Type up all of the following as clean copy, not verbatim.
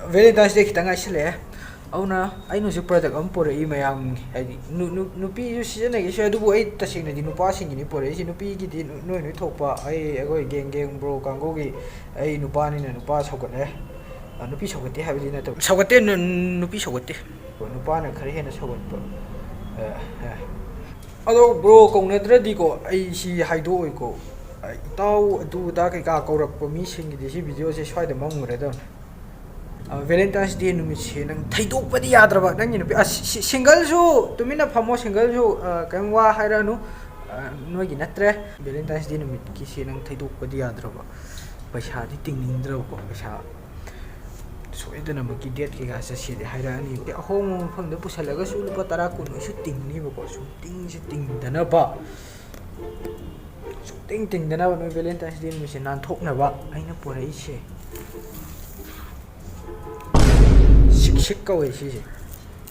Valentine's Day khitang aisile auna ainu si product am pore I mayam haidi nupi ju season gi sha dubu ai tasing di nupa sing ni pore si nupi gi di noi noi thokpa ai agoi geng bro kango gi ai nupa ni na nupa sogale nupi sogate habi na to sogate nupi sogate nupa na khare hena sogot pa ado bro kongnadra di ko ai si haido oi ko tau adu da kai ka kaurak pa mi sing gi si video se swai da mamure da Valentine's Day numit si nang thaidok padi yadraba nang ni single su tumina phamo single su kamwa haira nu noi gi natre Valentine's Day numit ki si nang thaidok padi yadraba paisa di tingning dra ko paisa so idana ma ki date ki ga sa si de haira ni te home phang da pusalaga su lupa tara kun su tingni ba ko su ting dana ba su ting dana ba no Valentine's Day mi si nan thok na ba aina porai se 식가왜 시지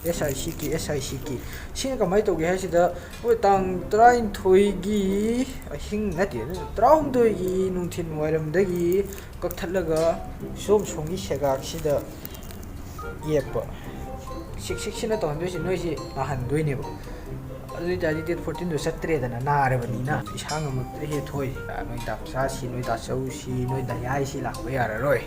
SIC 신가 많이 또게 하시다 뭐 땅 트라인 토이기 힝 나디 트라운 토이기 농틴 와름데기 깍탈라가 좀 송이 세각시다 예뻐 식식시나 또 한도시 노시 한도이네 뭐 अदुई ताजी date 14 दो सत्रेदना नारबनीना इसांग मक्ते हे थोय नोय दापसा सी नोय दाचौ सी नोय दयाई सी लाखबा याररोय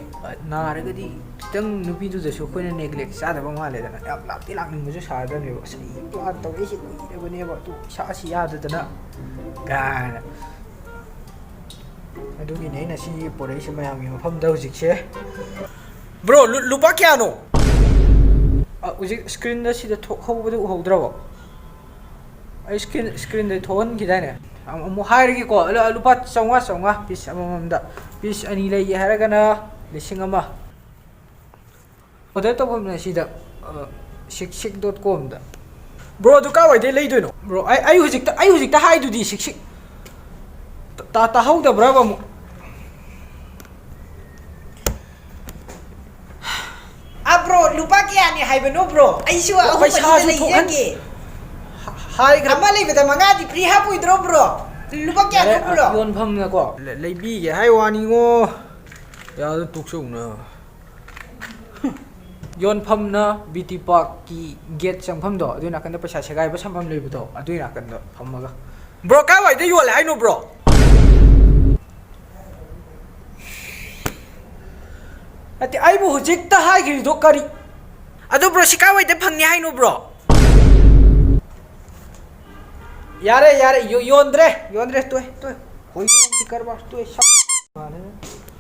नारगदी खितंग नुपी दु जसो खोयना neglect सादबा मालेदना याब लापति लाखनिंग मजु सारदनेबो सई plan तौगे सी कुइरबनेबो तु सा सी याददना गाना अदुगी नेना सी पोरै सी मयामि मफम दा हुजिकसे bro लुपा Keanu हुजिक screen दा सिदा थोखौबदु उहौद्रबो आई स्क्रीन दे थोन गिदाने अमु हायरगी को लुपा चौंगा पीस अममदा पीस अनि लई हारगना लिसिंग अमा ऑर्डर तोफम सिदा sik.com दा ब्रो दुका वाइदे लैदोनो ब्रो आई हुजिकता हाइदुदी sik ता हौदब्रा बमु ब्रो लुपा क्यानि हाइबनो ब्रो आइसु पैसा लैजगे हाय अमा लेबदा मंगादि फ्री हापुइद्रो ब्रो लुपा क्यानो ब्रो योन फमना को लेबीगे हाय वानिगो याद तुक्सौना योन फमना बीटी पार्क की गेट संफम दो अदुना कंदा पैसा सेगाय बा संफम लेबदो अदुना कंदा फमगा ब्रो का वाइदे योले हाइनो ब्रो अति आइबु हुजिकता हाइगिरि दो करी अदु ब्रो सिका वाइदे फंगनि हाइनो ब्रो यारे योंद्रे तो होई करबा तो